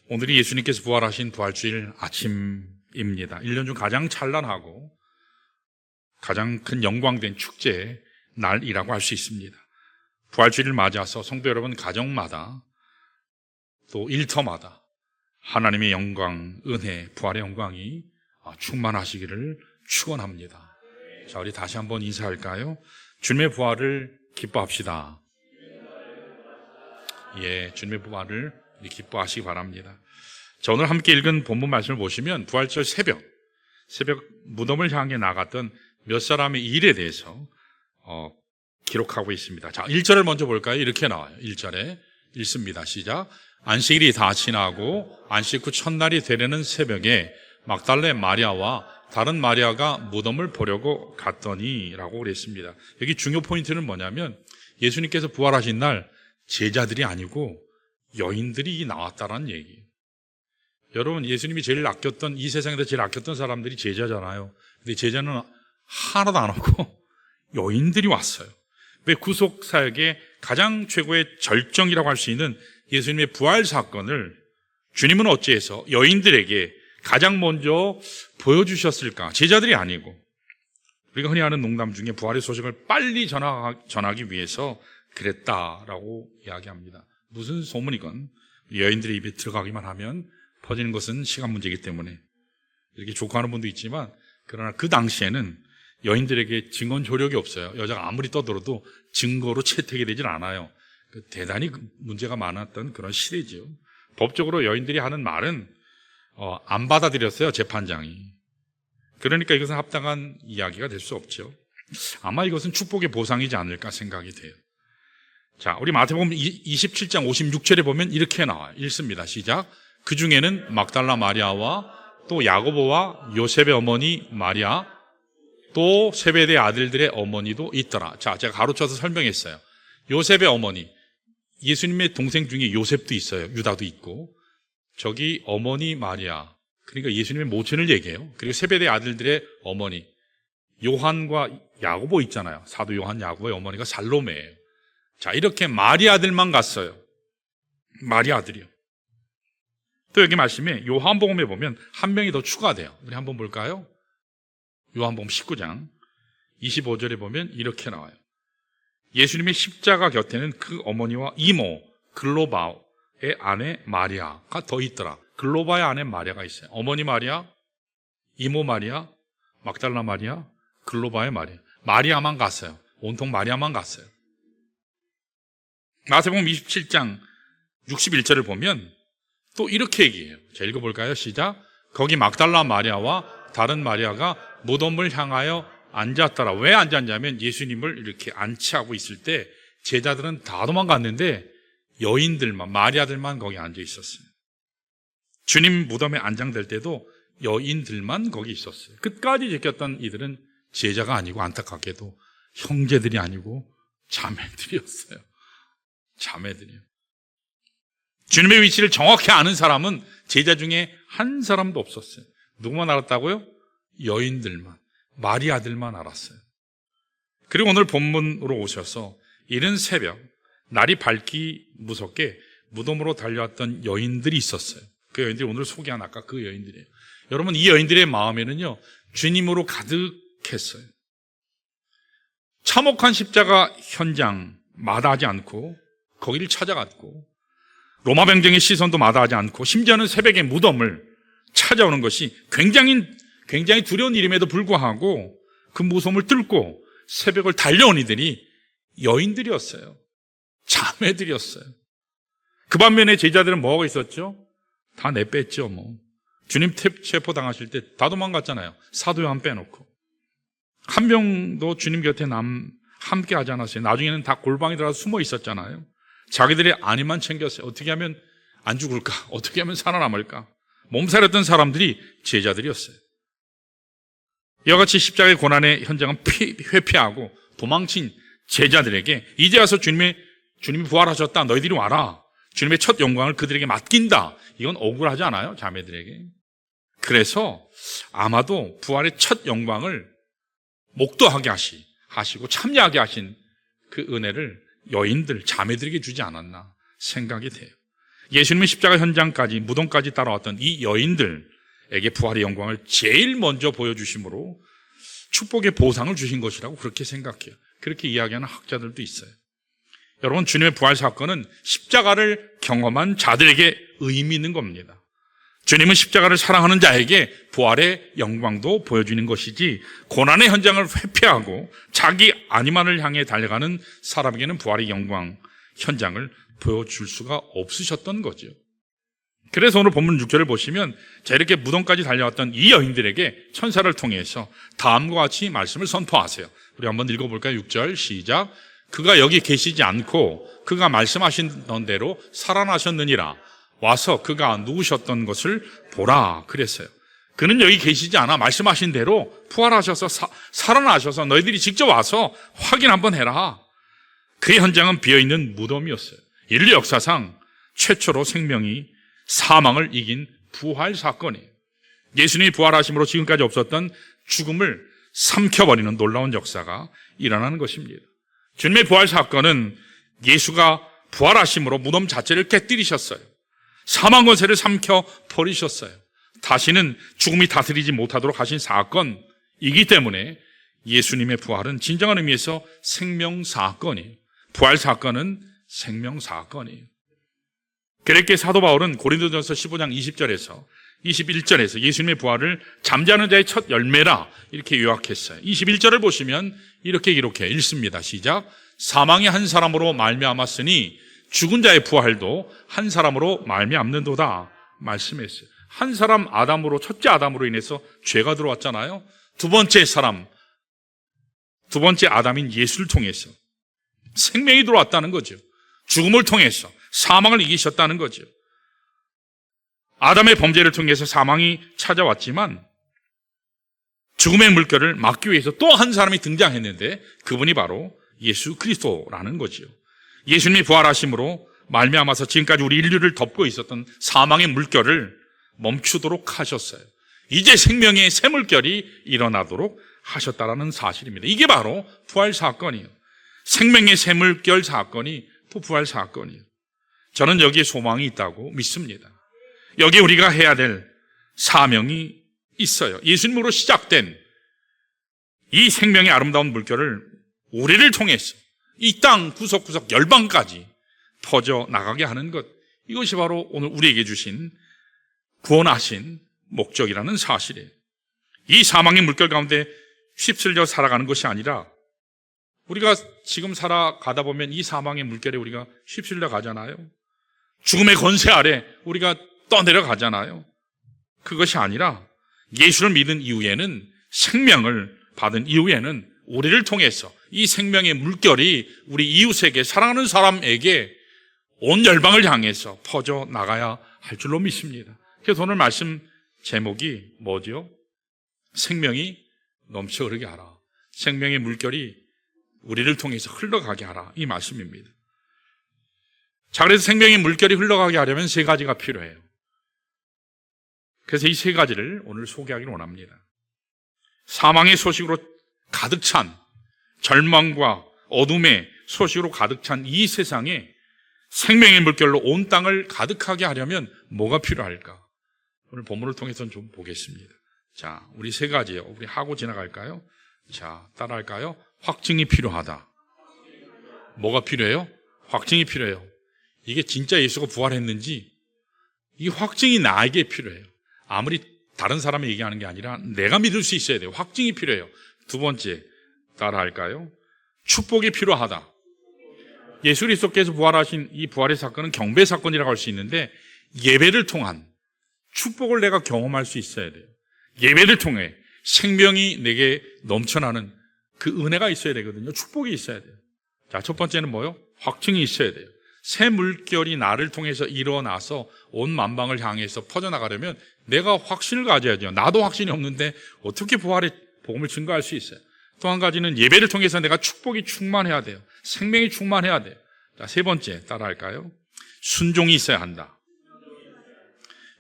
오늘이 예수님께서 부활하신 부활주일 아침입니다. 1년 중 가장 찬란하고 가장 큰 영광된 축제의 날이라고 할 수 있습니다. 부활주일을 맞아서 성도 여러분 가정마다 또 일터마다 하나님의 영광, 은혜, 부활의 영광이 충만하시기를 축원합니다. 자, 우리 다시 한번 인사할까요? 주님의 부활을 기뻐합시다. 예, 주님의 부활을 기뻐하시기 바랍니다. 자, 오늘 함께 읽은 본문 말씀을 보시면 부활절 새벽 무덤을 향해 나갔던 몇 사람의 일에 대해서 기록하고 있습니다. 자, 1절을 먼저 볼까요? 이렇게 나와요. 1절에 읽습니다. 시작. 안식일이 다 지나고 안식 후 첫날이 되려는 새벽에 막달레 마리아와 다른 마리아가 무덤을 보려고 갔더니 라고 그랬습니다. 여기 중요 포인트는 뭐냐면 예수님께서 부활하신 날 제자들이 아니고 여인들이 나왔다라는 얘기예요. 여러분, 예수님이 제일 아꼈던, 이 세상에서 제일 아꼈던 사람들이 제자잖아요. 근데 제자는 하나도 안 오고 여인들이 왔어요. 왜 구속 사역의 가장 최고의 절정이라고 할 수 있는 예수님의 부활 사건을 주님은 어찌해서 여인들에게 가장 먼저 보여주셨을까? 제자들이 아니고, 우리가 흔히 하는 농담 중에 부활의 소식을 빨리 전하기 위해서 그랬다라고 이야기합니다. 무슨 소문이건 여인들의 입에 들어가기만 하면 퍼지는 것은 시간 문제이기 때문에 이렇게 족하는 분도 있지만, 그러나 그 당시에는 여인들에게 증언 조력이 없어요. 여자가 아무리 떠들어도 증거로 채택이 되질 않아요. 대단히 문제가 많았던 그런 시대죠. 법적으로 여인들이 하는 말은 안 받아들였어요, 재판장이. 그러니까 이것은 합당한 이야기가 될 수 없죠. 아마 이것은 축복의 보상이지 않을까 생각이 돼요. 자, 우리 마태복음 27장 56절에 보면 이렇게 나와요. 읽습니다. 시작. 그 중에는 막달라 마리아와 또 야고보와 요셉의 어머니 마리아, 또 세베대 아들들의 어머니도 있더라. 자, 제가 가로쳐서 설명했어요. 요셉의 어머니, 예수님의 동생 중에 요셉도 있어요. 유다도 있고. 저기 어머니 마리아, 그러니까 예수님의 모친을 얘기해요. 그리고 세베대 아들들의 어머니, 요한과 야고보 있잖아요. 사도 요한, 야고보의 어머니가 살로메예요. 자, 이렇게 마리아들만 갔어요. 마리아들이요. 또 여기 말씀에 요한복음에 보면 한 명이 더 추가돼요. 우리 한번 볼까요? 요한복음 19장 25절에 보면 이렇게 나와요. 예수님의 십자가 곁에는 그 어머니와 이모 글로바의 아내 마리아가 더 있더라. 글로바의 아내 마리아가 있어요. 어머니 마리아, 이모 마리아, 막달라 마리아, 글로바의 마리아. 마리아만 갔어요. 온통 마리아만 갔어요. 마태복음 27장 61절을 보면 또 이렇게 얘기해요. 자, 읽어볼까요? 시작. 거기 막달라 마리아와 다른 마리아가 무덤을 향하여 앉았더라. 왜 앉았냐면 예수님을 이렇게 안치하고 있을 때 제자들은 다 도망갔는데 여인들만, 마리아들만 거기 앉아 있었어요. 주님 무덤에 안장될 때도 여인들만 거기 있었어요. 끝까지 지켰던 이들은 제자가 아니고 안타깝게도 형제들이 아니고 자매들이었어요. 자매들이요. 주님의 위치를 정확히 아는 사람은 제자 중에 한 사람도 없었어요. 누구만 알았다고요? 여인들만, 마리아들만 알았어요. 그리고 오늘 본문으로 오셔서 이른 새벽 날이 밝기 무섭게 무덤으로 달려왔던 여인들이 있었어요. 그 여인들이 오늘 소개한 아까 그 여인들이에요. 여러분, 이 여인들의 마음에는요 주님으로 가득했어요. 참혹한 십자가 현장 마다하지 않고 거기를 찾아갔고, 로마 병정의 시선도 마다하지 않고, 심지어는 새벽에 무덤을 찾아오는 것이 굉장히 두려운 일임에도 불구하고 그 무서움을 뚫고 새벽을 달려온 이들이 여인들이었어요. 자매들이었어요. 그 반면에 제자들은 뭐가 있었죠? 다 내뺐죠. 주님 체포당하실 때 다 도망갔잖아요. 사도 요한 빼놓고. 한 명도 주님 곁에 함께 하지 않았어요. 나중에는 다 골방에 들어가서 숨어 있었잖아요. 자기들의 안위만 챙겼어요. 어떻게 하면 안 죽을까? 어떻게 하면 살아남을까? 몸살했던 사람들이 제자들이었어요. 이와 같이 십자가의 고난의 현장은 회피하고 도망친 제자들에게 이제 와서 주님이 부활하셨다. 너희들이 와라. 주님의 첫 영광을 그들에게 맡긴다. 이건 억울하지 않아요? 자매들에게. 그래서 아마도 부활의 첫 영광을 목도하게 하시고 참여하게 하신 그 은혜를 여인들, 자매들에게 주지 않았나 생각이 돼요. 예수님의 십자가 현장까지, 무덤까지 따라왔던 이 여인들에게 부활의 영광을 제일 먼저 보여주심으로 축복의 보상을 주신 것이라고 그렇게 생각해요. 그렇게 이야기하는 학자들도 있어요. 여러분, 주님의 부활 사건은 십자가를 경험한 자들에게 의미 있는 겁니다. 주님은 십자가를 사랑하는 자에게 부활의 영광도 보여주는 것이지, 고난의 현장을 회피하고 자기 안위만을 향해 달려가는 사람에게는 부활의 영광 현장을 보여줄 수가 없으셨던 거죠. 그래서 오늘 본문 6절을 보시면, 자, 이렇게 무덤까지 달려왔던 이 여인들에게 천사를 통해서 다음과 같이 말씀을 선포하세요. 우리 한번 읽어볼까요? 6절 시작. 그가 여기 계시지 않고 그가 말씀하신 대로 살아나셨느니라. 와서 그가 누우셨던 것을 보라 그랬어요. 그는 여기 계시지 않아 말씀하신 대로 부활하셔서 살아나셔서 너희들이 직접 와서 확인 한번 해라. 그의 현장은 비어있는 무덤이었어요. 인류 역사상 최초로 생명이 사망을 이긴 부활 사건이에요. 예수님이 부활하심으로 지금까지 없었던 죽음을 삼켜버리는 놀라운 역사가 일어나는 것입니다. 주님의 부활 사건은 예수가 부활하심으로 무덤 자체를 깨뜨리셨어요. 사망 권세를 삼켜버리셨어요. 다시는 죽음이 다스리지 못하도록 하신 사건이기 때문에 예수님의 부활은 진정한 의미에서 생명사건이에요. 부활 사건은 생명사건이에요. 그렇게 사도 바울은 고린도전서 15장 20절에서 21절에서 예수님의 부활을 잠자는 자의 첫 열매라 이렇게 요약했어요. 21절을 보시면 이렇게 읽습니다. 시작. 사망이 한 사람으로 말미암았으니 죽은 자의 부활도 한 사람으로 말미암는도다 말씀했어요. 한 사람 아담으로, 첫째 아담으로 인해서 죄가 들어왔잖아요. 두 번째 아담인 예수를 통해서 생명이 들어왔다는 거죠. 죽음을 통해서 사망을 이기셨다는 거죠. 아담의 범죄를 통해서 사망이 찾아왔지만 죽음의 물결을 막기 위해서 또 한 사람이 등장했는데 그분이 바로 예수 그리스도라는 거죠. 예수님이 부활하심으로 말미암아서 지금까지 우리 인류를 덮고 있었던 사망의 물결을 멈추도록 하셨어요. 이제 생명의 새 물결이 일어나도록 하셨다라는 사실입니다. 이게 바로 부활 사건이에요. 생명의 새 물결 사건이 또 부활 사건이에요. 저는 여기에 소망이 있다고 믿습니다. 여기에 우리가 해야 될 사명이 있어요. 예수님으로 시작된 이 생명의 아름다운 물결을 우리를 통해서 이 땅 구석구석 열방까지 퍼져나가게 하는 것, 이것이 바로 오늘 우리에게 주신 구원하신 목적이라는 사실이에요. 이 사망의 물결 가운데 휩쓸려 살아가는 것이 아니라 우리가 지금 살아가다 보면 이 사망의 물결에 우리가 휩쓸려 가잖아요. 죽음의 권세 아래 우리가 떠내려가잖아요. 그것이 아니라 예수를 믿은 이후에는, 생명을 받은 이후에는 우리를 통해서 이 생명의 물결이 우리 이웃에게, 사랑하는 사람에게 온 열방을 향해서 퍼져나가야 할 줄로 믿습니다. 그래서 오늘 말씀 제목이 뭐죠? 생명이 넘쳐 흐르게 하라. 생명의 물결이 우리를 통해서 흘러가게 하라. 이 말씀입니다. 자, 그래서 생명의 물결이 흘러가게 하려면 세 가지가 필요해요. 그래서 이 세 가지를 오늘 소개하기를 원합니다. 사망의 소식으로 가득 찬, 절망과 어둠의 소식으로 가득 찬 이 세상에 생명의 물결로 온 땅을 가득하게 하려면 뭐가 필요할까? 오늘 본문을 통해서 좀 보겠습니다. 자, 우리 세 가지요. 우리 하고 지나갈까요? 자, 따라할까요? 확증이 필요하다. 뭐가 필요해요? 확증이 필요해요. 이게 진짜 예수가 부활했는지 이 확증이 나에게 필요해요. 아무리 다른 사람이 얘기하는 게 아니라 내가 믿을 수 있어야 돼요. 확증이 필요해요. 두 번째, 따라할까요? 축복이 필요하다. 예수 그리스도께서 부활하신 이 부활의 사건은 경배 사건이라고 할 수 있는데, 예배를 통한 축복을 내가 경험할 수 있어야 돼요. 예배를 통해 생명이 내게 넘쳐나는 그 은혜가 있어야 되거든요. 축복이 있어야 돼요. 자, 첫 번째는 뭐요? 확증이 있어야 돼요. 새 물결이 나를 통해서 일어나서 온 만방을 향해서 퍼져나가려면 내가 확신을 가져야죠. 나도 확신이 없는데 어떻게 부활의 복음을 증거할 수 있어요? 또 한 가지는 예배를 통해서 내가 축복이 충만해야 돼요. 생명이 충만해야 돼요. 자, 세 번째, 따라할까요? 순종이 있어야 한다.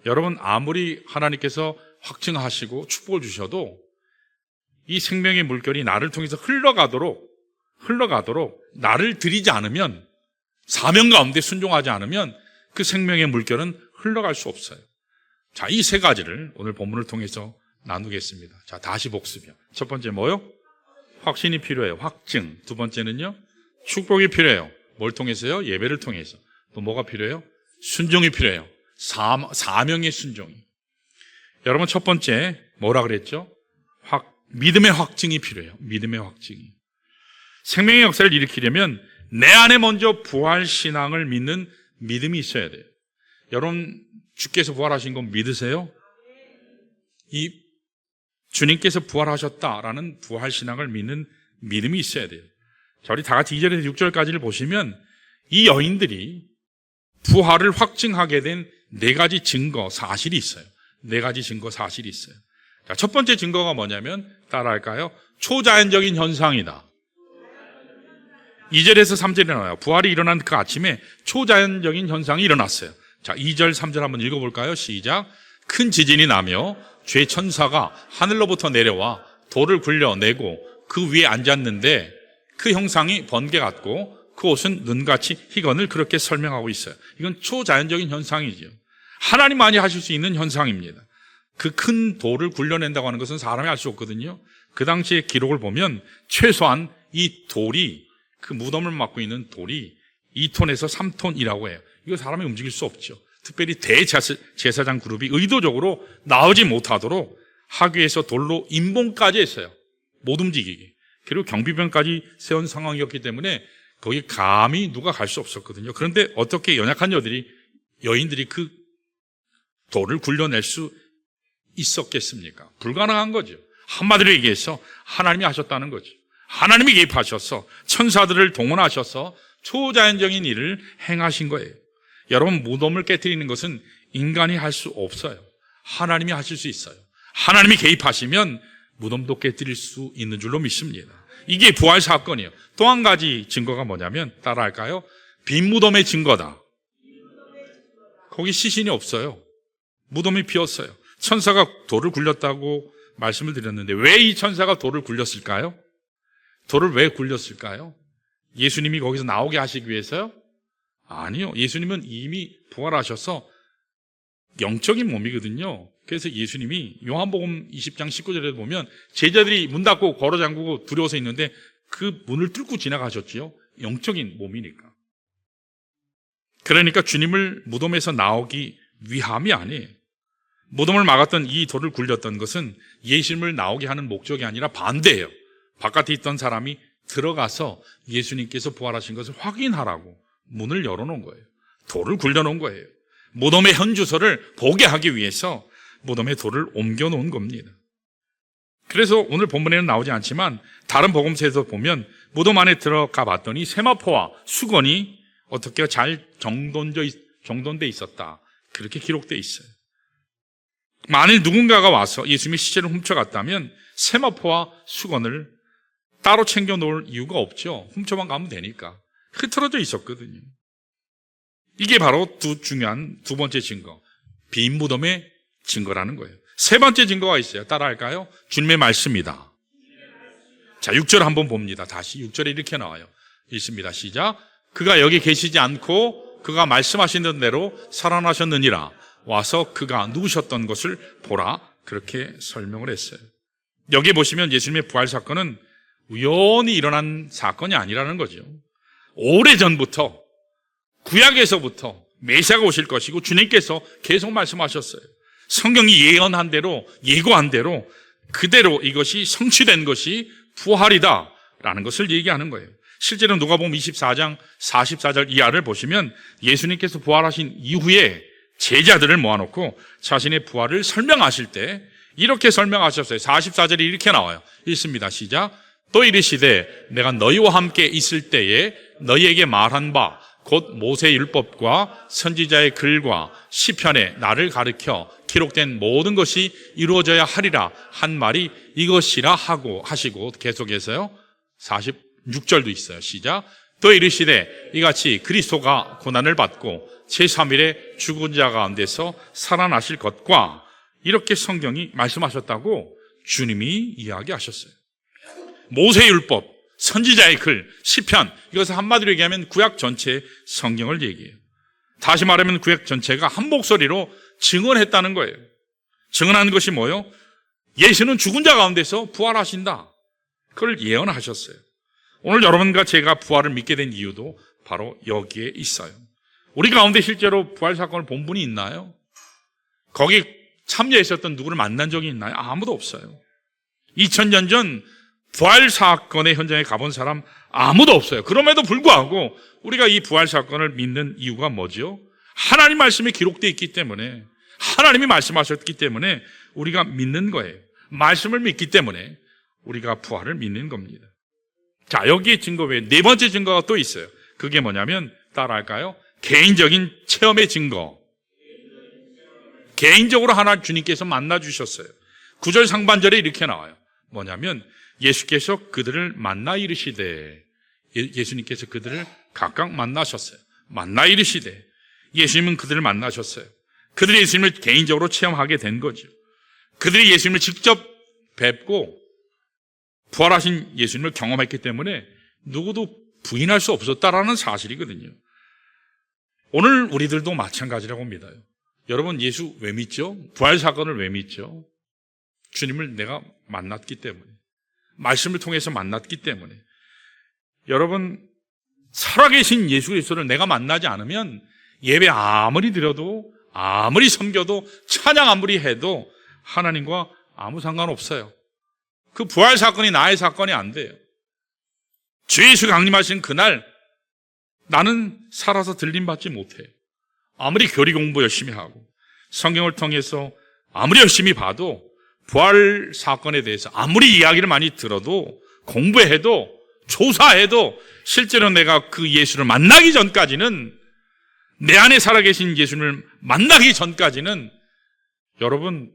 여러분, 아무리 하나님께서 확증하시고 축복을 주셔도 이 생명의 물결이 나를 통해서 흘러가도록 나를 들이지 않으면, 사명 가운데 순종하지 않으면 그 생명의 물결은 흘러갈 수 없어요. 자, 이 세 가지를 오늘 본문을 통해서 나누겠습니다. 자, 다시 복습이요. 첫 번째 뭐요? 확신이 필요해요. 확증. 두 번째는요? 축복이 필요해요. 뭘 통해서요? 예배를 통해서. 또 뭐가 필요해요? 순종이 필요해요. 사명의 순종이. 여러분, 첫 번째 뭐라 그랬죠? 믿음의 확증이 필요해요. 믿음의 확증이. 생명의 역사를 일으키려면 내 안에 먼저 부활 신앙을 믿는 믿음이 있어야 돼요. 여러분, 주께서 부활하신 건 믿으세요? 이 주님께서 부활하셨다라는 부활 신앙을 믿는 믿음이 있어야 돼요. 자, 우리 다 같이 2절에서 6절까지를 보시면 이 여인들이 부활을 확증하게 된 네 가지 증거, 사실이 있어요. 네 가지 증거, 사실이 있어요. 자, 첫 번째 증거가 뭐냐면 따라할까요? 초자연적인 현상이다. 2절에서 3절에 나와요. 부활이 일어난 그 아침에 초자연적인 현상이 일어났어요. 자, 2절, 3절 한번 읽어볼까요? 시작. 큰 지진이 나며 죄 천사가 하늘로부터 내려와 돌을 굴려내고 그 위에 앉았는데 그 형상이 번개 같고 그 옷은 눈같이 희건을 그렇게 설명하고 있어요. 이건 초자연적인 현상이죠. 하나님만이 하실 수 있는 현상입니다. 그 큰 돌을 굴려낸다고 하는 것은 사람이 할 수 없거든요. 그 당시의 기록을 보면 최소한 이 돌이, 그 무덤을 막고 있는 돌이 2톤에서 3톤이라고 해요. 이거 사람이 움직일 수 없죠. 특별히 대제사장 그룹이 의도적으로 나오지 못하도록 하기위해서 돌로 임봉까지 했어요. 못 움직이게. 그리고 경비병까지 세운 상황이었기 때문에 거기 감히 누가 갈 수 없었거든요. 그런데 어떻게 연약한 여인들이 그 돌을 굴려낼 수 있었겠습니까? 불가능한 거죠. 한마디로 얘기해서 하나님이 하셨다는 거죠. 하나님이 개입하셔서 천사들을 동원하셔서 초자연적인 일을 행하신 거예요. 여러분, 무덤을 깨트리는 것은 인간이 할 수 없어요. 하나님이 하실 수 있어요. 하나님이 개입하시면 무덤도 깨트릴 수 있는 줄로 믿습니다. 이게 부활 사건이에요. 또 한 가지 증거가 뭐냐면 따라할까요? 빈 무덤의 증거다. 거기 시신이 없어요. 무덤이 비었어요. 천사가 돌을 굴렸다고 말씀을 드렸는데 왜 이 천사가 돌을 굴렸을까요? 돌을 왜 굴렸을까요? 예수님이 거기서 나오게 하시기 위해서요? 아니요. 예수님은 이미 부활하셔서 영적인 몸이거든요. 그래서 예수님이 요한복음 20장 19절에 보면 제자들이 문 닫고 걸어 잠그고 두려워서 있는데 그 문을 뚫고 지나가셨지요. 영적인 몸이니까. 그러니까 주님을 무덤에서 나오기 위함이 아니에요. 무덤을 막았던 이 돌을 굴렸던 것은 예수님을 나오게 하는 목적이 아니라 반대예요. 바깥에 있던 사람이 들어가서 예수님께서 부활하신 것을 확인하라고 문을 열어놓은 거예요. 돌을 굴려놓은 거예요. 무덤의 현 주소를 보게 하기 위해서 무덤에 돌을 옮겨놓은 겁니다. 그래서 오늘 본문에는 나오지 않지만 다른 복음서에서 보면 무덤 안에 들어가 봤더니 세마포와 수건이 어떻게 잘 정돈돼 있었다. 그렇게 기록돼 있어요. 만일 누군가가 와서 예수님의 시체를 훔쳐갔다면 세마포와 수건을 따로 챙겨 놓을 이유가 없죠. 훔쳐만 가면 되니까. 흐트러져 있었거든요. 이게 바로 중요한 두 번째 증거, 빈 무덤의 증거라는 거예요. 세 번째 증거가 있어요. 따라할까요? 주님의 말씀이다. 자, 6절 한번 봅니다. 다시 6절에 이렇게 나와요. 읽습니다. 시작. 그가 여기 계시지 않고 그가 말씀하시는 대로 살아나셨느니라. 와서 그가 누우셨던 것을 보라. 그렇게 설명을 했어요. 여기 보시면 예수님의 부활 사건은 우연히 일어난 사건이 아니라는 거죠. 오래전부터 구약에서부터 메시아가 오실 것이고 주님께서 계속 말씀하셨어요. 성경이 예언한 대로, 예고한 대로 그대로 이것이 성취된 것이 부활이다라는 것을 얘기하는 거예요. 실제로 누가복음 24장 44절 이하를 보시면 예수님께서 부활하신 이후에 제자들을 모아놓고 자신의 부활을 설명하실 때 이렇게 설명하셨어요. 44절이 이렇게 나와요. 읽습니다. 시작. 또 이르시되 내가 너희와 함께 있을 때에 너희에게 말한 바 곧 모세의 율법과 선지자의 글과 시편에 나를 가르쳐 기록된 모든 것이 이루어져야 하리라 한 말이 이것이라 하시고 계속해서요 46절도 있어요. 시작. 또 이르시되 이같이 그리스도가 고난을 받고 제3일에 죽은 자 가운데서 살아나실 것과 이렇게 성경이 말씀하셨다고 주님이 이야기하셨어요. 모세의 율법, 선지자의 글, 시편, 이것을 한마디로 얘기하면 구약 전체의 성경을 얘기해요. 다시 말하면 구약 전체가 한 목소리로 증언했다는 거예요. 증언한 것이 뭐예요? 예수는 죽은 자 가운데서 부활하신다. 그걸 예언하셨어요. 오늘 여러분과 제가 부활을 믿게 된 이유도 바로 여기에 있어요. 우리 가운데 실제로 부활 사건을 본 분이 있나요? 거기 참여했었던 누구를 만난 적이 있나요? 아무도 없어요. 2000년 전 부활 사건의 현장에 가본 사람 아무도 없어요. 그럼에도 불구하고 우리가 이 부활 사건을 믿는 이유가 뭐죠? 하나님 말씀이 기록되어 있기 때문에, 하나님이 말씀하셨기 때문에 우리가 믿는 거예요. 말씀을 믿기 때문에 우리가 부활을 믿는 겁니다. 자, 여기에 증거 외에 네 번째 증거가 또 있어요. 그게 뭐냐면 따라할까요? 개인적인 체험의 증거. 개인적으로 하나 주님께서 만나 주셨어요. 9절 상반절에 이렇게 나와요. 뭐냐면 예수께서 그들을 만나 이르시되, 예수님께서 그들을 각각 만나셨어요. 만나 이르시되, 예수님은 그들을 만나셨어요. 그들이 예수님을 개인적으로 체험하게 된 거죠. 그들이 예수님을 직접 뵙고 부활하신 예수님을 경험했기 때문에 누구도 부인할 수 없었다라는 사실이거든요. 오늘 우리들도 마찬가지라고 믿어요. 여러분, 예수 왜 믿죠? 부활 사건을 왜 믿죠? 주님을 내가 만났기 때문에, 말씀을 통해서 만났기 때문에. 여러분, 살아계신 예수 그리스도를 내가 만나지 않으면 예배 아무리 드려도, 아무리 섬겨도, 찬양 아무리 해도 하나님과 아무 상관없어요. 그 부활 사건이 나의 사건이 안 돼요. 주 예수 강림하신 그날 나는 살아서 들림받지 못해요. 아무리 교리 공부 열심히 하고 성경을 통해서 아무리 열심히 봐도 부활 사건에 대해서 아무리 이야기를 많이 들어도, 공부해도, 조사해도 실제로 내가 그 예수를 만나기 전까지는, 내 안에 살아계신 예수님을 만나기 전까지는 여러분,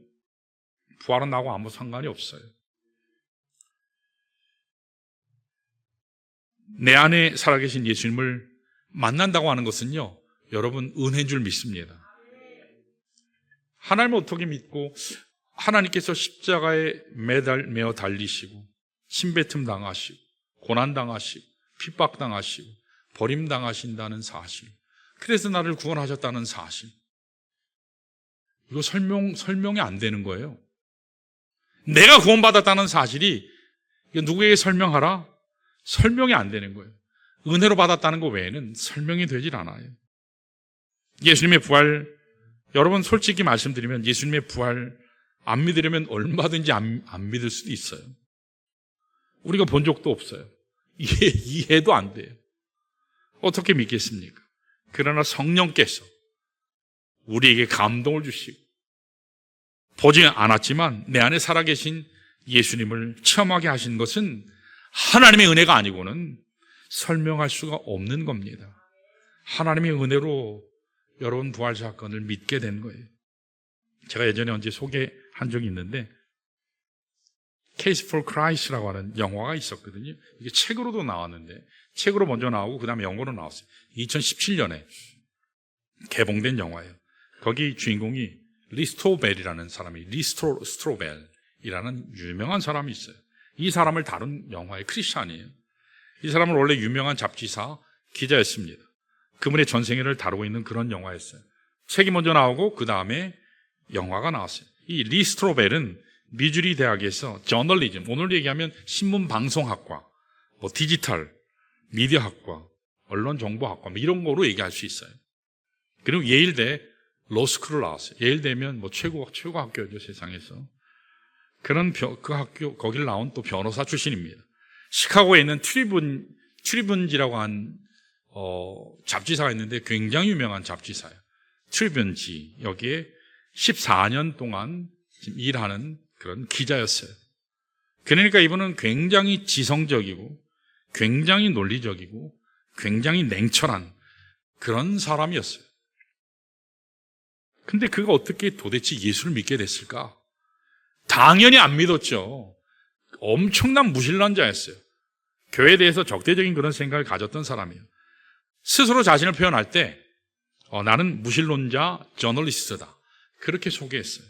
부활은 나하고 아무 상관이 없어요. 내 안에 살아계신 예수님을 만난다고 하는 것은요, 여러분, 은혜인 줄 믿습니다. 하나님을 어떻게 믿고, 하나님께서 십자가에 매어 달리시고 침뱉음 당하시고 고난 당하시고 핍박 당하시고 버림 당하신다는 사실, 그래서 나를 구원하셨다는 사실, 이거 설명이 안 되는 거예요. 내가 구원받았다는 사실이 이거 누구에게 설명하라? 설명이 안 되는 거예요. 은혜로 받았다는 것 외에는 설명이 되질 않아요. 예수님의 부활, 여러분 솔직히 말씀드리면 예수님의 부활 안 믿으려면 얼마든지 안 믿을 수도 있어요. 우리가 본 적도 없어요. 이해도 안 돼요. 어떻게 믿겠습니까? 그러나 성령께서 우리에게 감동을 주시고, 보지 않았지만 내 안에 살아계신 예수님을 체험하게 하신 것은 하나님의 은혜가 아니고는 설명할 수가 없는 겁니다. 하나님의 은혜로 여러분 부활 사건을 믿게 된 거예요. 제가 예전에 언제 소개한 적이 있는데 Case for Christ라고 하는 영화가 있었거든요. 이게 책으로도 나왔는데, 책으로 먼저 나오고 그 다음에 영어로 나왔어요. 2017년에 개봉된 영화예요. 거기 주인공이 리스토벨이라는 사람이, 리스토벨이라는 유명한 사람이 있어요. 이 사람을 다룬 영화의 크리스찬이에요. 이 사람은 원래 유명한 잡지사 기자였습니다. 그분의 전생애를 다루고 있는 그런 영화였어요. 책이 먼저 나오고 그 다음에 영화가 나왔어요. 이 리스토벨은 미주리 대학에서 저널리즘, 오늘 얘기하면 신문방송학과, 디지털, 미디어학과, 언론정보학과 이런 거로 얘기할 수 있어요. 그리고 예일대 로스쿨을 나왔어요. 예일대면 최고 학교죠, 세상에서. 그 학교, 거기를 나온 또 변호사 출신입니다. 시카고에 있는 트리븐지라고 한, 잡지사가 있는데 굉장히 유명한 잡지사예요. 트리븐지. 여기에 14년 동안 지금 일하는 그런 기자였어요. 그러니까 이분은 굉장히 지성적이고, 굉장히 논리적이고, 굉장히 냉철한 그런 사람이었어요. 근데 그가 어떻게 도대체 예수를 믿게 됐을까? 당연히 안 믿었죠. 엄청난 무신론자였어요. 교회에 대해서 적대적인 그런 생각을 가졌던 사람이에요. 스스로 자신을 표현할 때 나는 무신론자 저널리스트다, 그렇게 소개했어요.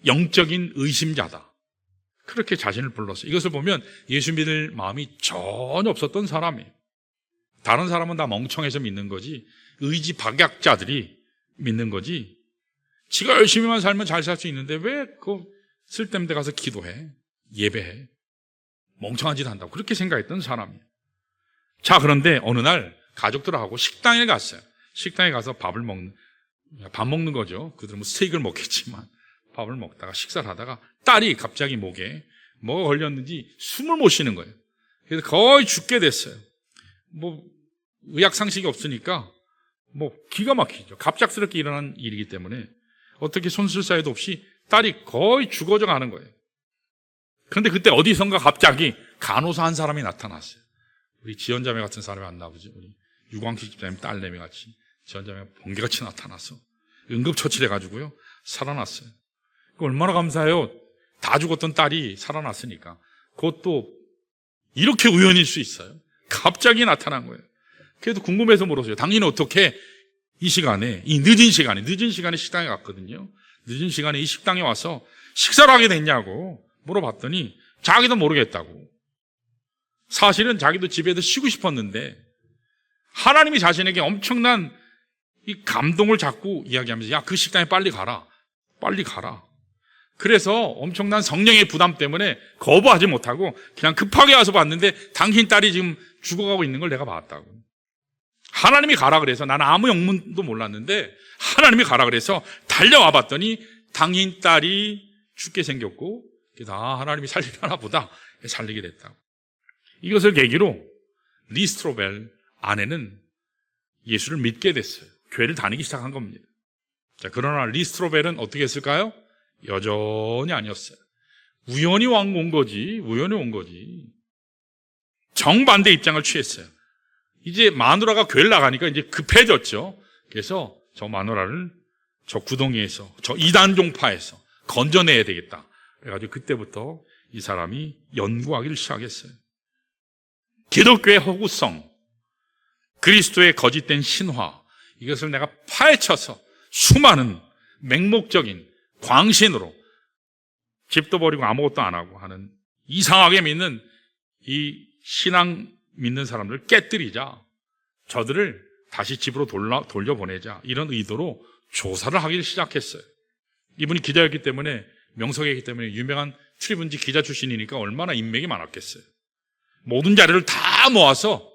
영적인 의심자다, 그렇게 자신을 불렀어요. 이것을 보면 예수 믿을 마음이 전혀 없었던 사람이에요. 다른 사람은 다 멍청해서 믿는 거지 의지 박약자들이 믿는 거지. 지가 열심히만 살면 잘 살 수 있는데 왜 그 쓸데없는 데 가서 기도해, 예배해, 멍청한 짓 한다고 그렇게 생각했던 사람이에요. 자, 그런데 어느 날 가족들하고 식당에 갔어요. 식당에 가서 밥 먹는 거죠. 그들은 뭐 스테이크를 먹겠지만 밥을 먹다가 식사를 하다가 딸이 갑자기 목에 뭐가 걸렸는지 숨을 못 쉬는 거예요. 그래서 거의 죽게 됐어요. 뭐 의학 상식이 없으니까 뭐 기가 막히죠. 갑작스럽게 일어난 일이기 때문에 어떻게 손쓸 사이도 없이 딸이 거의 죽어져 가는 거예요. 그런데 그때 어디선가 갑자기 간호사 한 사람이 나타났어요. 우리 지연자매 같은 사람이 안 나오지. 우리 유광식 집사님 딸내미 같이 지연자매가 번개같이 나타나서 응급처치해가지고요 살아났어요. 얼마나 감사해요. 다 죽었던 딸이 살아났으니까. 그것도 이렇게 우연일 수 있어요. 갑자기 나타난 거예요. 그래도 궁금해서 물었어요. 당신은 어떻게 이 시간에, 이 늦은 시간에 식당에 갔거든요. 늦은 시간에 이 식당에 와서 식사를 하게 됐냐고 물어봤더니 자기도 모르겠다고. 사실은 자기도 집에서 쉬고 싶었는데 하나님이 자신에게 엄청난 이 감동을 자꾸 이야기하면서 야, 그 식당에 빨리 가라. 빨리 가라. 그래서 엄청난 성령의 부담 때문에 거부하지 못하고 그냥 급하게 와서 봤는데 당신 딸이 지금 죽어가고 있는 걸 내가 봤다고. 하나님이 가라 그래서 나는 아무 영문도 몰랐는데 하나님이 가라 그래서 달려와 봤더니 당신 딸이 죽게 생겼고 그래서 하나님이 살리려나 보다 살리게 됐다고. 이것을 계기로 리스트로벨 아내는 예수를 믿게 됐어요. 교회를 다니기 시작한 겁니다. 자, 그러나 리스트로벨은 어떻게 했을까요? 여전히 아니었어요. 우연히 온 거지. 정반대 입장을 취했어요. 이제 마누라가 교회를 나가니까 이제 급해졌죠. 그래서 저 마누라를 저 구덩이에서, 저 이단 종파에서 건져내야 되겠다. 그래가지고 그때부터 이 사람이 연구하기를 시작했어요. 기독교의 허구성, 그리스도의 거짓된 신화, 이것을 내가 파헤쳐서 수많은 맹목적인 광신으로 집도 버리고 아무것도 안 하고 하는 이상하게 믿는 이 신앙 믿는 사람들을 깨뜨리자, 저들을 다시 집으로 돌려보내자, 이런 의도로 조사를 하기 시작했어요. 이분이 기자였기 때문에, 명석이기 때문에 유명한 출입은지 기자 출신이니까 얼마나 인맥이 많았겠어요. 모든 자료를 다 모아서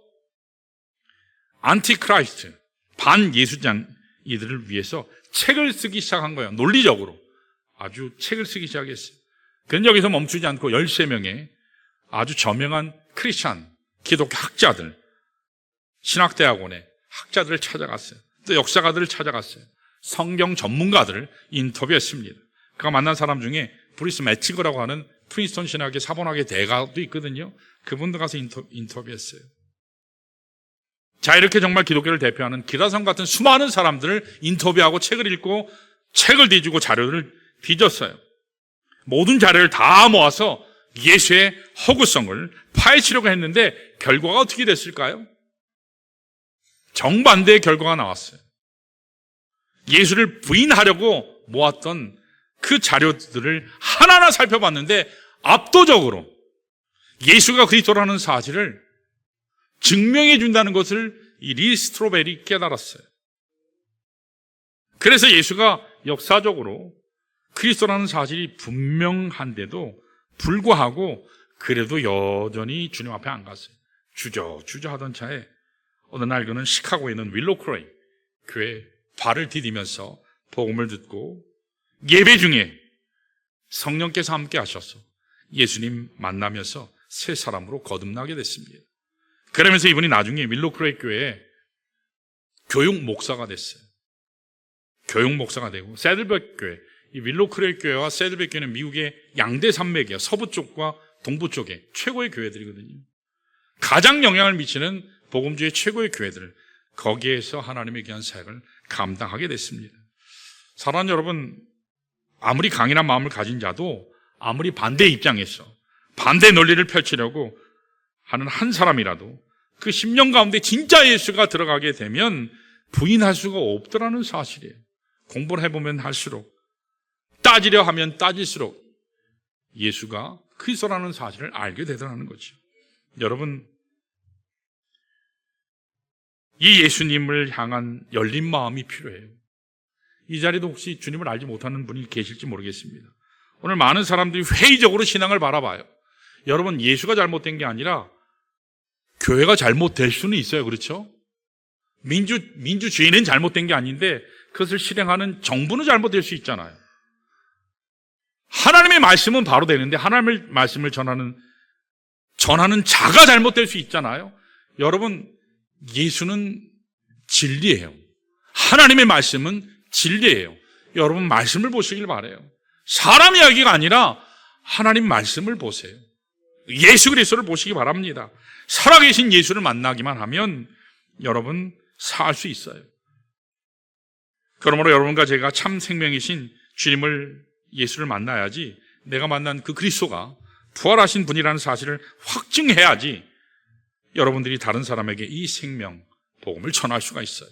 안티크라이스트, 반예수장 이들을 위해서 책을 쓰기 시작한 거예요. 논리적으로 아주 책을 쓰기 시작했어요. 그는 여기서 멈추지 않고 13명의 아주 저명한 크리스찬 기독교 학자들, 신학대학원의 학자들을 찾아갔어요. 또 역사가들을 찾아갔어요. 성경 전문가들을 인터뷰했습니다. 그가 만난 사람 중에 브리스 매치거라고 하는 프린스턴 신학의 사본학의 대가도 있거든요. 그분도 가서 인터뷰했어요. 자, 이렇게 정말 기독교를 대표하는 기라성 같은 수많은 사람들을 인터뷰하고 책을 읽고 책을 뒤지고 자료를 뒤졌어요. 모든 자료를 다 모아서 예수의 허구성을 파헤치려고 했는데 결과가 어떻게 됐을까요? 정반대의 결과가 나왔어요. 예수를 부인하려고 모았던 그 자료들을 하나하나 살펴봤는데 압도적으로 예수가 그리스도라는 사실을 증명해 준다는 것을 이 리스트로벨이 깨달았어요. 그래서 예수가 역사적으로 그리스도라는 사실이 분명한데도 불구하고 그래도 여전히 주님 앞에 안 갔어요. 주저 하던 차에 어느 날 그는 시카고에 있는 윌로크레이 교회 발을 디디면서 복음을 듣고 예배 중에 성령께서 함께 하셔서 예수님 만나면서 새 사람으로 거듭나게 됐습니다. 그러면서 이분이 나중에 윌로크레이 교회에 교육 목사가 됐어요. 교육 목사가 되고 새들백 교회, 이 윌로크레이 교회와 새들백 교회는 미국의 양대 산맥이야. 서부 쪽과 동부 쪽에 최고의 교회들이거든요. 가장 영향을 미치는 복음주의 최고의 교회들, 거기에서 하나님의 귀한 사역을 감당하게 됐습니다. 사랑하는 여러분, 아무리 강인한 마음을 가진 자도 아무리 반대 입장에서 반대 논리를 펼치려고 하는 한 사람이라도 그 심령 가운데 진짜 예수가 들어가게 되면 부인할 수가 없더라는 사실이에요. 공부를 해보면 할수록, 따지려 하면 따질수록 예수가 그리스도라는 사실을 알게 되더라는 거죠. 여러분, 이 예수님을 향한 열린 마음이 필요해요. 이 자리도 혹시 주님을 알지 못하는 분이 계실지 모르겠습니다. 오늘 많은 사람들이 회의적으로 신앙을 바라봐요. 여러분, 예수가 잘못된 게 아니라 교회가 잘못될 수는 있어요. 그렇죠? 민주주의는 잘못된 게 아닌데 그것을 실행하는 정부는 잘못될 수 있잖아요. 하나님의 말씀은 바로 되는데 하나님의 말씀을 전하는 자가 잘못될 수 있잖아요. 여러분, 예수는 진리예요. 하나님의 말씀은 진리예요. 여러분, 말씀을 보시길 바라요. 사람 이야기가 아니라 하나님 말씀을 보세요. 예수 그리스도를 보시기 바랍니다. 살아계신 예수를 만나기만 하면 여러분 살 수 있어요. 그러므로 여러분과 제가 참 생명이신 주님을, 예수를 만나야지 내가 만난 그 그리스도가 부활하신 분이라는 사실을 확증해야지 여러분들이 다른 사람에게 이 생명 복음을 전할 수가 있어요.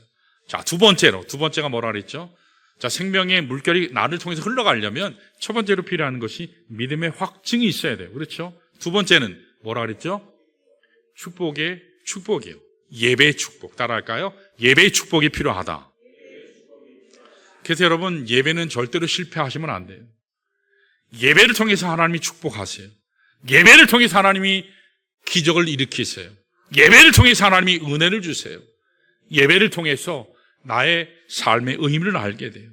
자, 두 번째가 뭐라 그랬죠? 자, 생명의 물결이 나를 통해서 흘러가려면 첫 번째로 필요한 것이 믿음의 확증이 있어야 돼요. 그렇죠? 두 번째는 뭐라 그랬죠? 축복이에요. 예배의 축복. 따라할까요? 예배의 축복이 필요하다. 그래서 여러분, 예배는 절대로 실패하시면 안 돼요. 예배를 통해서 하나님이 축복하세요. 예배를 통해서 하나님이 기적을 일으키세요. 예배를 통해서 하나님이 은혜를 주세요. 예배를 통해서 나의 삶의 의미를 알게 돼요.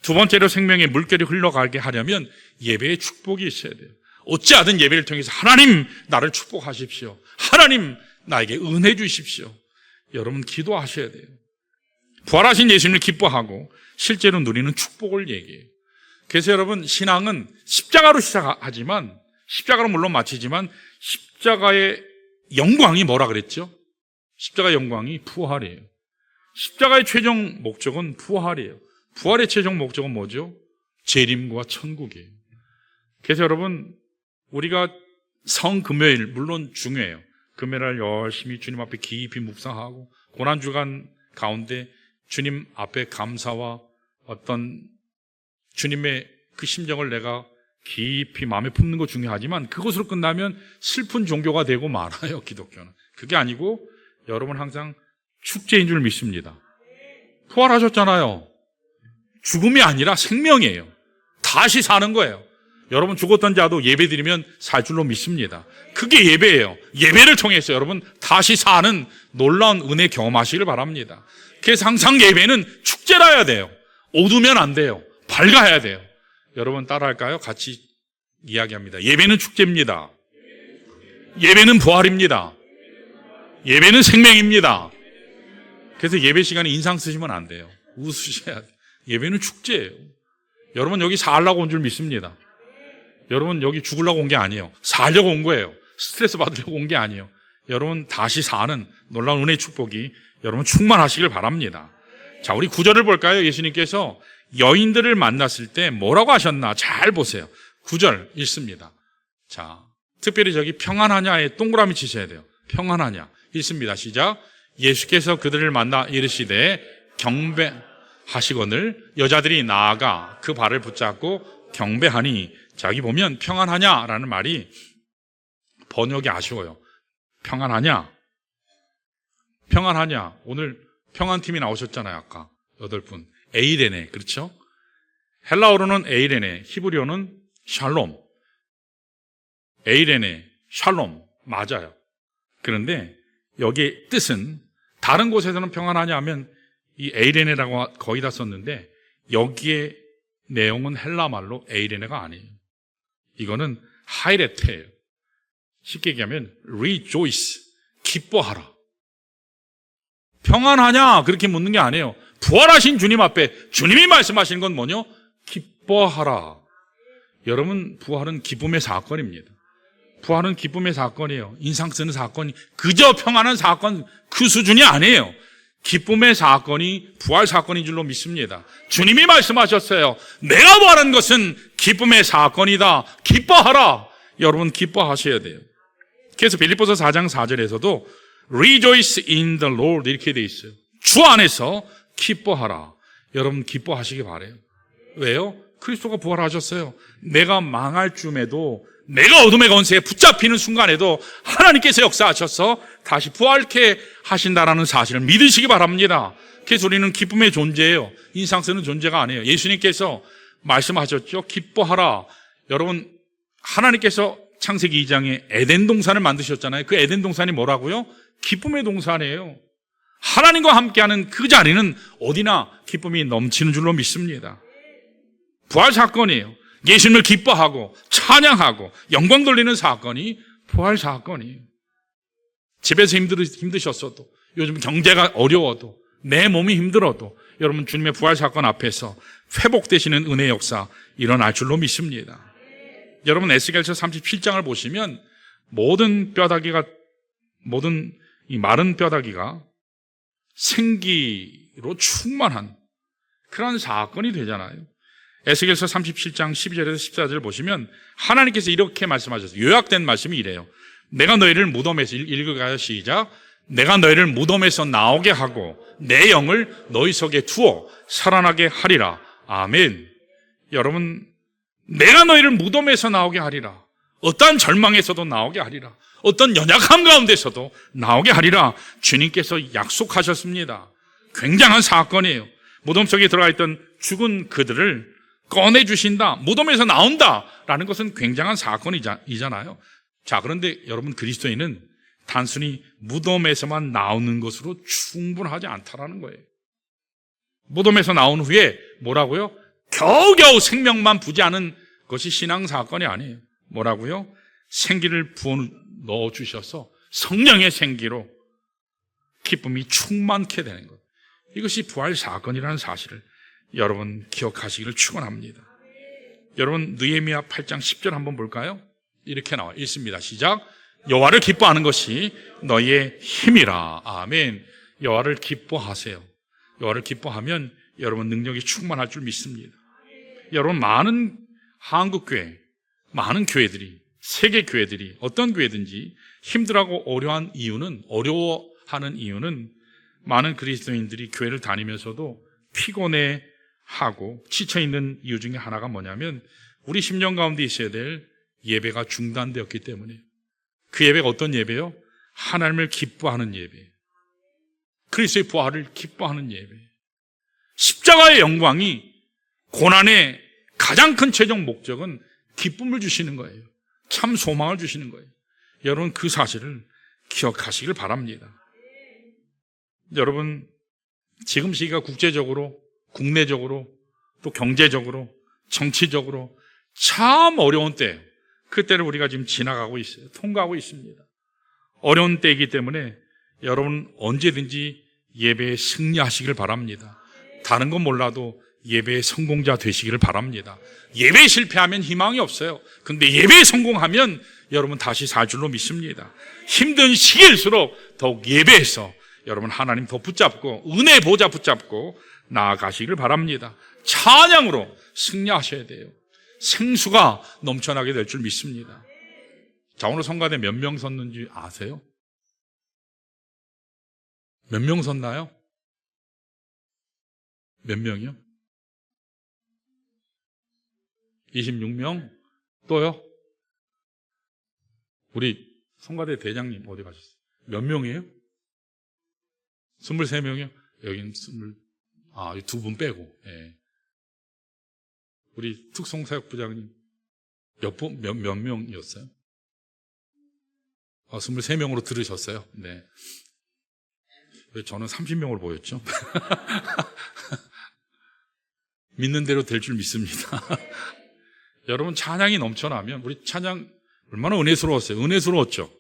두 번째로 생명의 물결이 흘러가게 하려면 예배의 축복이 있어야 돼요. 어찌하든 예배를 통해서 하나님 나를 축복하십시오. 하나님 나에게 은혜 주십시오. 여러분 기도하셔야 돼요. 부활하신 예수님을 기뻐하고 실제로 누리는 축복을 얘기해요. 그래서 여러분, 신앙은 십자가로 시작하지만, 십자가로 물론 마치지만 십자가의 영광이 뭐라 그랬죠? 십자가의 영광이 부활이에요. 십자가의 최종 목적은 부활이에요. 부활의 최종 목적은 뭐죠? 재림과 천국이에요. 그래서 여러분, 우리가 성금요일 물론 중요해요. 금요일 열심히 주님 앞에 깊이 묵상하고 고난주간 가운데 주님 앞에 감사와 어떤 주님의 그 심정을 내가 깊이 마음에 품는 거 중요하지만 그것으로 끝나면 슬픈 종교가 되고 말아요. 기독교는. 그게 아니고 여러분 항상 축제인 줄 믿습니다. 부활하셨잖아요. 죽음이 아니라 생명이에요. 다시 사는 거예요. 여러분, 죽었던 자도 예배 드리면 살 줄로 믿습니다. 그게 예배예요. 예배를 통해서 여러분 다시 사는 놀라운 은혜 경험하시길 바랍니다. 그래서 항상 예배는 축제라야 돼요. 어두우면 안 돼요. 밝아야 돼요. 여러분 따라할까요? 같이 이야기합니다. 예배는 축제입니다. 예배는 부활입니다. 예배는 생명입니다. 그래서 예배 시간에 인상 쓰시면 안 돼요. 웃으셔야 돼요. 예배는 축제예요. 여러분 여기 살려고 온 줄 믿습니다. 여러분 여기 죽으려고 온 게 아니에요. 살려고 온 거예요. 스트레스 받으려고 온 게 아니에요. 여러분 다시 사는 놀라운 은혜의 축복이 여러분 충만하시길 바랍니다. 자, 우리 9절을 볼까요? 예수님께서 여인들을 만났을 때 뭐라고 하셨나 잘 보세요. 9절 읽습니다. 자, 특별히 저기 평안하냐에 동그라미 치셔야 돼요. 평안하냐 읽습니다. 시작. 예수께서 그들을 만나 이르시되 경배하시거늘 여자들이 나아가 그 발을 붙잡고 경배하니. 자, 여기 보면 평안하냐라는 말이 번역이 아쉬워요. 평안하냐? 평안하냐? 오늘 평안팀이 나오셨잖아요. 아까 8분. 에이레네, 그렇죠? 헬라어로는 에이레네, 히브리어는 샬롬. 에이레네, 샬롬 맞아요. 그런데 여기의 뜻은 다른 곳에서는 평안하냐 하면 이 에이레네라고 거의 다 썼는데 여기에 내용은 헬라 말로 에이레네가 아니에요. 이거는 하이레테예요. 쉽게 얘기하면 rejoice, 기뻐하라. 평안하냐 그렇게 묻는 게 아니에요. 부활하신 주님 앞에 주님이 말씀하시는 건 뭐냐? 기뻐하라. 여러분, 부활은 기쁨의 사건입니다. 부활은 기쁨의 사건이에요. 인상 쓰는 사건이 그저 평안한 사건 그 수준이 아니에요. 기쁨의 사건이 부활 사건인 줄로 믿습니다. 주님이 말씀하셨어요. 내가 부활한 것은 기쁨의 사건이다. 기뻐하라. 여러분 기뻐하셔야 돼요. 그래서 빌립보서 4장 4절에서도 Rejoice in the Lord 이렇게 돼 있어요. 주 안에서 기뻐하라. 여러분 기뻐하시기 바라요. 왜요? 그리스도가 부활하셨어요. 내가 망할 쯤에도, 내가 어둠의 권세에 붙잡히는 순간에도 하나님께서 역사하셔서 다시 부활케 하신다라는 사실을 믿으시기 바랍니다. 그래서 우리는 기쁨의 존재예요. 인상 쓰는 존재가 아니에요. 예수님께서 말씀하셨죠. 기뻐하라. 여러분, 하나님께서 창세기 2장에 에덴 동산을 만드셨잖아요. 그 에덴 동산이 뭐라고요? 기쁨의 동산이에요. 하나님과 함께하는 그 자리는 어디나 기쁨이 넘치는 줄로 믿습니다. 부활 사건이에요. 예수님을 기뻐하고 찬양하고 영광 돌리는 사건이 부활 사건이에요. 집에서 힘드셨어도, 요즘 경제가 어려워도, 내 몸이 힘들어도 여러분 주님의 부활 사건 앞에서 회복되시는 은혜의 역사 일어날 줄로 믿습니다. 여러분 에스겔서 37장을 보시면 모든 이 마른 뼈다귀가 생기로 충만한 그런 사건이 되잖아요. 에스겔서 37장 12절에서 14절을 보시면 하나님께서 이렇게 말씀하셨어요. 요약된 말씀이 이래요. 내가 너희를 무덤에서, 읽어가요. 시작. 내가 너희를 무덤에서 나오게 하고 내 영을 너희 속에 두어 살아나게 하리라. 아멘. 여러분, 내가 너희를 무덤에서 나오게 하리라. 어떠한 절망에서도 나오게 하리라. 어떤 연약함 가운데서도 나오게 하리라. 주님께서 약속하셨습니다. 굉장한 사건이에요. 무덤 속에 들어가 있던 죽은 그들을 꺼내주신다, 무덤에서 나온다라는 것은 굉장한 사건이잖아요. 자, 그런데 여러분, 그리스도인은 단순히 무덤에서만 나오는 것으로 충분하지 않다라는 거예요. 무덤에서 나온 후에 뭐라고요? 겨우겨우 생명만 부지하는 것이 신앙 사건이 아니에요. 뭐라고요? 생기를 부어 넣어주셔서 성령의 생기로 기쁨이 충만케 되는 것. 이것이 부활 사건이라는 사실을 여러분 기억하시기를 축원합니다. 여러분 느헤미야 8장 10절 한번 볼까요? 이렇게 나와요. 읽습니다. 시작. 여호와를 기뻐하는 것이 너희의 힘이라. 아멘. 여호와를 기뻐하세요. 여호와를 기뻐하면 여러분 능력이 충만할 줄 믿습니다. 여러분 많은 한국교회, 많은 교회들이, 세계 교회들이 어떤 교회든지 힘들하고 어려워하는 이유는 많은 그리스도인들이 교회를 다니면서도 피곤해하고 지쳐있는 이유 중에 하나가 뭐냐면 우리 심령 가운데 있어야 될 예배가 중단되었기 때문에. 그 예배가 어떤 예배요? 하나님을 기뻐하는 예배, 그리스도의 부활을 기뻐하는 예배. 십자가의 영광이, 고난의 가장 큰 최종 목적은 기쁨을 주시는 거예요. 참 소망을 주시는 거예요. 여러분 그 사실을 기억하시길 바랍니다. 여러분 지금 시기가 국제적으로, 국내적으로, 또 경제적으로, 정치적으로 참 어려운 때예요. 그 때를 우리가 지금 지나가고 있어요. 통과하고 있습니다. 어려운 때이기 때문에 여러분 언제든지 예배에 승리하시길 바랍니다. 다른 건 몰라도 예배의 성공자 되시기를 바랍니다. 예배에 실패하면 희망이 없어요. 근데 예배에 성공하면 여러분 다시 살 줄로 믿습니다. 힘든 시기일수록 더욱 예배에서 여러분 하나님 더 붙잡고 은혜 보좌 붙잡고 나아가시기를 바랍니다. 찬양으로 승리하셔야 돼요. 생수가 넘쳐나게 될 줄 믿습니다. 자, 오늘 성가대 몇 명 섰는지 아세요? 몇 명 섰나요? 몇 명이요? 26명? 또요? 우리 성가대 대장님 어디 가셨어요? 몇 명이에요? 23명이요? 여기는 2분 빼고. 예. 우리 특송사역부장님 몇 명이었어요? 23명으로 들으셨어요? 네. 왜 저는 30명으로 보였죠? 믿는 대로 될 줄 믿습니다. 여러분 찬양이 넘쳐나면 우리 찬양 얼마나 은혜스러웠어요? 은혜스러웠죠?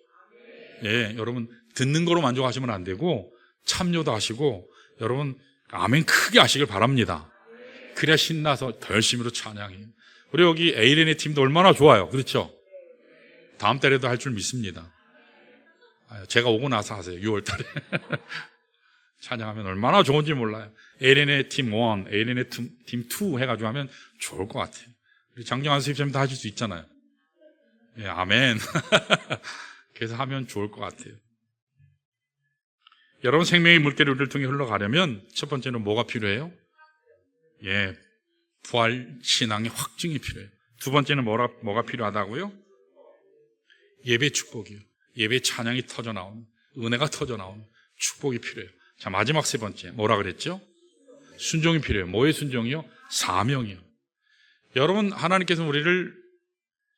예, 여러분 듣는 거로 만족하시면 안 되고 참여도 하시고 여러분 아멘 크게 하시길 바랍니다. 그래야 신나서 더 열심히로 찬양해요. 우리 여기 에이렌의 팀도 얼마나 좋아요. 그렇죠? 다음 달에도 할 줄 믿습니다. 제가 오고 나서 하세요. 6월 달에. 찬양하면 얼마나 좋은지 몰라요. 에이렌의 팀 1, 에이렌의 팀 2 해가지고 하면 좋을 것 같아요. 우리 장정환 선생님도 하실 수 있잖아요. 예, 아멘. 그래서 하면 좋을 것 같아요. 여러분 생명의 물결이 우리를 통해 흘러가려면 첫 번째는 뭐가 필요해요? 예, 부활 신앙의 확증이 필요해요. 두 번째는 뭐가 필요하다고요? 예배 축복이요. 예배 찬양이 터져 나오는, 은혜가 터져 나오는 축복이 필요해요. 자, 마지막 세 번째 뭐라 그랬죠? 순종이 필요해요. 뭐의 순종이요? 사명이요. 여러분, 하나님께서 우리를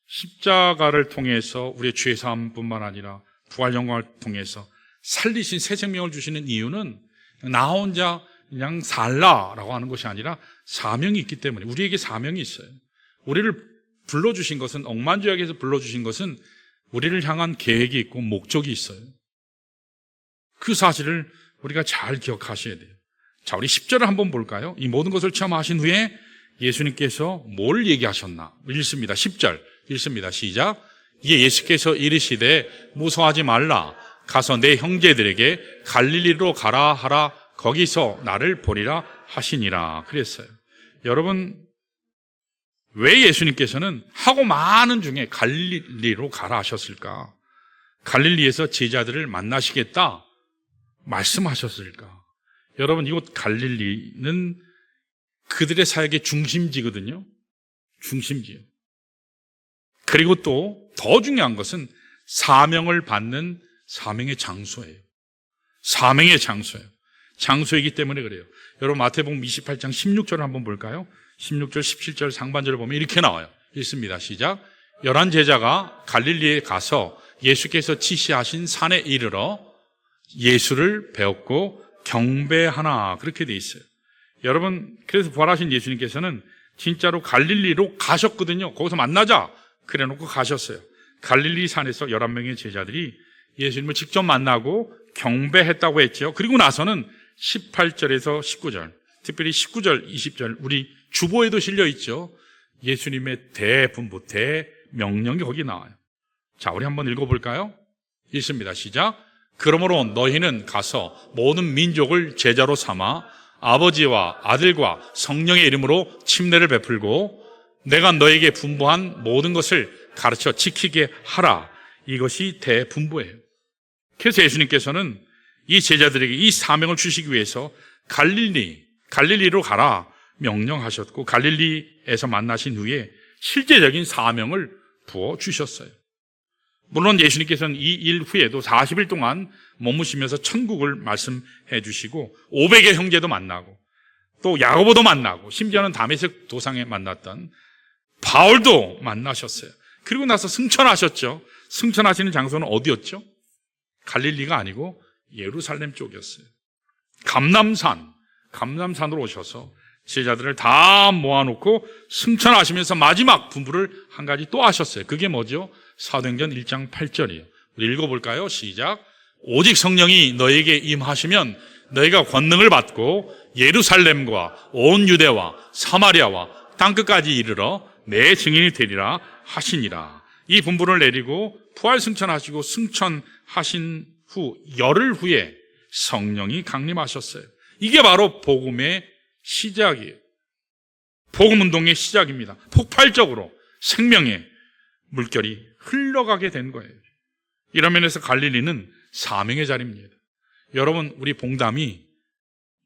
십자가를 통해서 우리의 죄 사함뿐만 아니라 부활 영광을 통해서 살리신 새 생명을 주시는 이유는 나 혼자 그냥 살라라고 하는 것이 아니라 사명이 있기 때문에, 우리에게 사명이 있어요. 우리를 불러주신 것은, 억만주약에서 불러주신 것은 우리를 향한 계획이 있고 목적이 있어요. 그 사실을 우리가 잘 기억하셔야 돼요. 자, 우리 10절을 한번 볼까요? 이 모든 것을 체험하신 후에 예수님께서 뭘 얘기하셨나? 읽습니다. 10절 읽습니다. 시작. 이에 예수께서 이르시되 무서워하지 말라. 가서 내 형제들에게 갈릴리로 가라 하라. 거기서 나를 보리라 하시니라. 그랬어요. 여러분, 왜 예수님께서는 하고 많은 중에 갈릴리로 가라 하셨을까? 갈릴리에서 제자들을 만나시겠다 말씀하셨을까? 여러분, 이곳 갈릴리는 그들의 사역의 중심지거든요. 중심지요. 그리고 또 더 중요한 것은 사명을 받는 사명의 장소예요. 사명의 장소예요. 장소이기 때문에 그래요. 여러분, 마태복음 28장 16절을 한번 볼까요? 16절, 17절 상반절을 보면 이렇게 나와요. 읽습니다. 시작. 11 제자가 갈릴리에 가서 예수께서 지시하신 산에 이르러 예수를 배웠고 경배하나, 그렇게 돼 있어요. 여러분, 그래서 부활하신 예수님께서는 진짜로 갈릴리로 가셨거든요. 거기서 만나자 그래 놓고 가셨어요. 갈릴리 산에서 11명의 제자들이 예수님을 직접 만나고 경배했다고 했죠. 그리고 나서는 18절에서 19절, 특별히 19절, 20절, 우리 주보에도 실려 있죠. 예수님의 대분부, 대명령이 거기 나와요. 자, 우리 한번 읽어볼까요? 읽습니다. 시작. 그러므로 너희는 가서 모든 민족을 제자로 삼아 아버지와 아들과 성령의 이름으로 침례를 베풀고 내가 너에게 분부한 모든 것을 가르쳐 지키게 하라. 이것이 대분부예요. 그래서 예수님께서는 이 제자들에게 이 사명을 주시기 위해서 갈릴리로 가라 명령하셨고, 갈릴리에서 만나신 후에 실제적인 사명을 부어주셨어요. 물론 예수님께서는 이 일 후에도 40일 동안 머무시면서 천국을 말씀해 주시고 500의 형제도 만나고 또 야고보도 만나고 심지어는 다메섹 도상에 만났던 바울도 만나셨어요. 그리고 나서 승천하셨죠. 승천하시는 장소는 어디였죠? 갈릴리가 아니고 예루살렘 쪽이었어요. 감남산으로 오셔서 제자들을 다 모아놓고 승천하시면서 마지막 분부를 한 가지 또 하셨어요. 그게 뭐죠? 사도행전 1장 8절이에요. 우리 읽어볼까요? 시작. 오직 성령이 너에게 임하시면 너희가 권능을 받고 예루살렘과 온 유대와 사마리아와 땅끝까지 이르러 내 증인이 되리라 하시니라. 이 분부를 내리고 부활 승천하시고 승천하신 후 열흘 후에 성령이 강림하셨어요. 이게 바로 복음의 시작이에요. 복음운동의 시작입니다. 폭발적으로 생명의 물결이 흘러가게 된 거예요. 이런 면에서 갈릴리는 사명의 자리입니다. 여러분, 우리 봉담이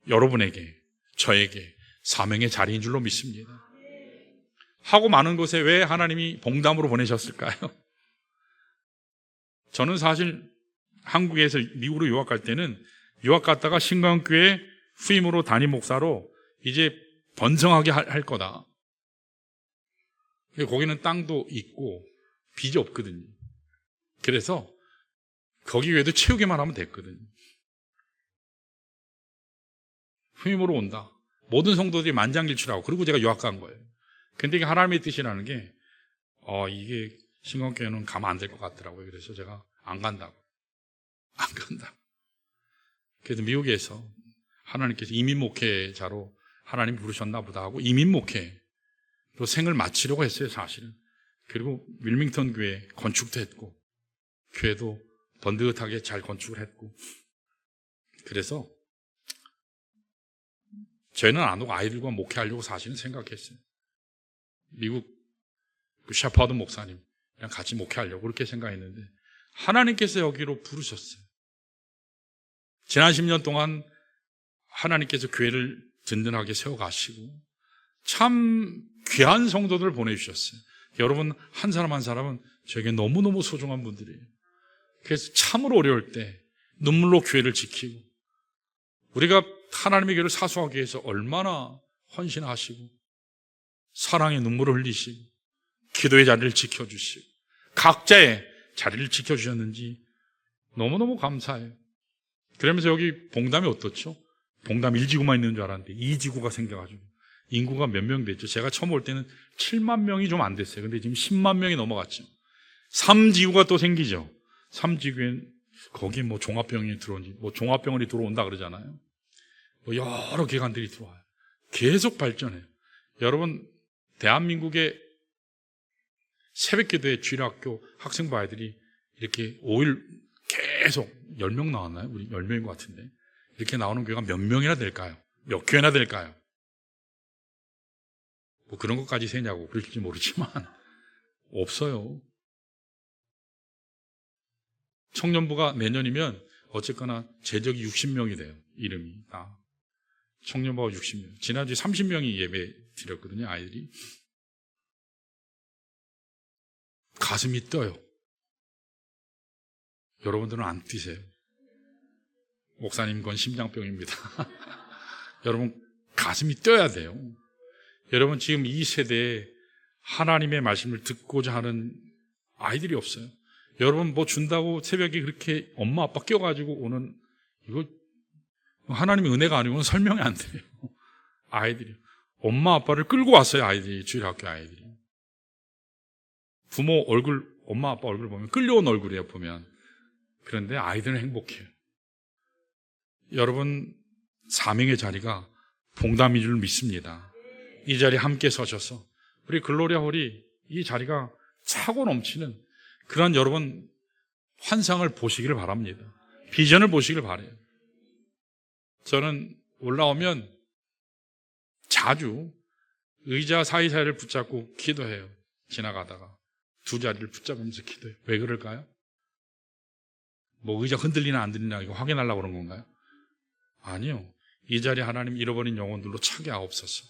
여러분에게, 저에게 사명의 자리인 줄로 믿습니다. 하고 많은 곳에 왜 하나님이 봉담으로 보내셨을까요? 저는 사실 한국에서 미국으로 유학 갈 때는 유학 갔다가 신강교회 후임으로 담임 목사로 이제 번성하게 할 거다. 거기는 땅도 있고 빚이 없거든요. 그래서 거기 외에도 채우기만 하면 됐거든요. 후임으로 온다. 모든 성도들이 만장일치라고. 그리고 제가 유학 간 거예요. 근데 이게 하나님의 뜻이라는 게 이게 신강교회는 가면 안 될 것 같더라고요. 그래서 제가 안 간다고. 그래서 미국에서 하나님께서 이민 목회자로 하나님 부르셨나 보다 하고 이민 목회로 생을 마치려고 했어요, 사실은. 그리고 윌밍턴 교회 건축도 했고 교회도 번듯하게 잘 건축을 했고, 그래서 저희는 안 오고 아이들과 목회하려고 사실은 생각했어요. 미국 샤퍼드 목사님이랑 같이 목회하려고 그렇게 생각했는데 하나님께서 여기로 부르셨어요. 지난 10년 동안 하나님께서 교회를 든든하게 세워가시고 참 귀한 성도들을 보내주셨어요. 여러분 한 사람 한 사람은 저에게 너무너무 소중한 분들이에요. 그래서 참으로 어려울 때 눈물로 교회를 지키고, 우리가 하나님의 교회를 사수하기 위해서 얼마나 헌신하시고 사랑의 눈물을 흘리시고 기도의 자리를 지켜주시고 각자의 자리를 지켜주셨는지 너무너무 감사해요. 그러면서 여기 봉담이 어떻죠? 봉담 1지구만 있는 줄 알았는데 2지구가 생겨가지고 인구가 몇 명 됐죠? 제가 처음 올 때는 7만 명이 좀 안 됐어요. 근데 지금 10만 명이 넘어갔죠. 3지구가 또 생기죠. 3지구엔 거기 뭐 종합병원이 들어오는지, 뭐 종합병원이 들어온다 그러잖아요. 뭐 여러 기관들이 들어와요. 계속 발전해요. 여러분, 대한민국의 새벽기도회 주일학교 학생부 아이들이 이렇게 5일 계속 10명 나왔나요? 우리 10명인 것 같은데. 이렇게 나오는 교회가 몇 명이나 될까요? 몇 교회나 될까요? 뭐 그런 것까지 세냐고 그럴지 모르지만 없어요. 청년부가 내년이면 어쨌거나 제적이 60명이 돼요. 이름이 다. 청년부가 60명. 지난주에 30명이 예배 드렸거든요. 아이들이. 가슴이 떠요. 여러분들은 안 뛰세요. 목사님 건 심장병입니다. 여러분 가슴이 뛰어야 돼요. 여러분 지금 이 세대에 하나님의 말씀을 듣고자 하는 아이들이 없어요. 여러분 뭐 준다고 새벽에 그렇게 엄마 아빠 껴가지고 오는, 이거 하나님의 은혜가 아니고는 설명이 안 돼요. 아이들이 엄마 아빠를 끌고 왔어요. 아이들이, 주일학교 아이들이. 부모 얼굴, 엄마 아빠 얼굴 보면 끌려온 얼굴이에요. 보면. 그런데 아이들은 행복해요. 여러분 사명의 자리가 봉담인 줄 믿습니다. 이 자리에 함께 서셔서 우리 글로리아 홀이 이 자리가 차고 넘치는 그런 여러분 환상을 보시기를 바랍니다. 비전을 보시기를 바라요. 저는 올라오면 자주 의자 사이사이를 붙잡고 기도해요. 지나가다가 두 자리를 붙잡으면서 기도해요. 왜 그럴까요? 뭐 의자 흔들리나 안 흔들리나 이거 확인하려고 그런 건가요? 아니요. 이 자리 하나님 잃어버린 영혼들로 차게 하옵소서.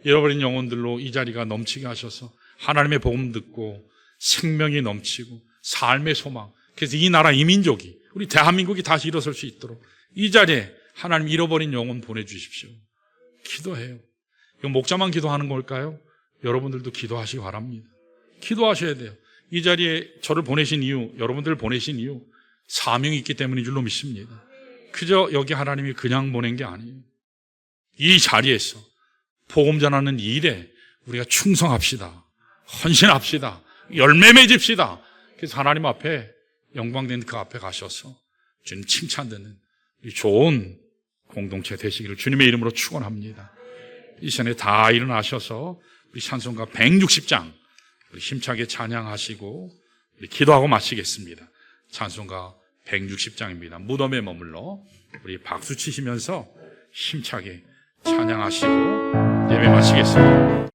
잃어버린 영혼들로 이 자리가 넘치게 하셔서 하나님의 복음 듣고 생명이 넘치고 삶의 소망, 그래서 이 나라 이 민족이, 우리 대한민국이 다시 일어설 수 있도록 이 자리에 하나님 잃어버린 영혼 보내주십시오. 기도해요. 이거 목자만 기도하는 걸까요? 여러분들도 기도하시기 바랍니다. 기도하셔야 돼요. 이 자리에 저를 보내신 이유, 여러분들을 보내신 이유 사명이 있기 때문인 줄로 믿습니다. 그저 여기 하나님이 그냥 보낸 게 아니에요. 이 자리에서 복음 전하는 일에 우리가 충성합시다. 헌신합시다. 열매 맺읍시다. 그래서 하나님 앞에 영광된 그 앞에 가셔서 주님 칭찬 듣는 좋은 공동체 되시기를 주님의 이름으로 축원합니다. 이 시간에 다 일어나셔서 우리 찬송가 160장 우리 힘차게 찬양하시고 우리 기도하고 마치겠습니다. 찬송가 160장입니다. 무덤에 머물러 우리 박수 치시면서 힘차게 찬양하시고 예배 마치겠습니다.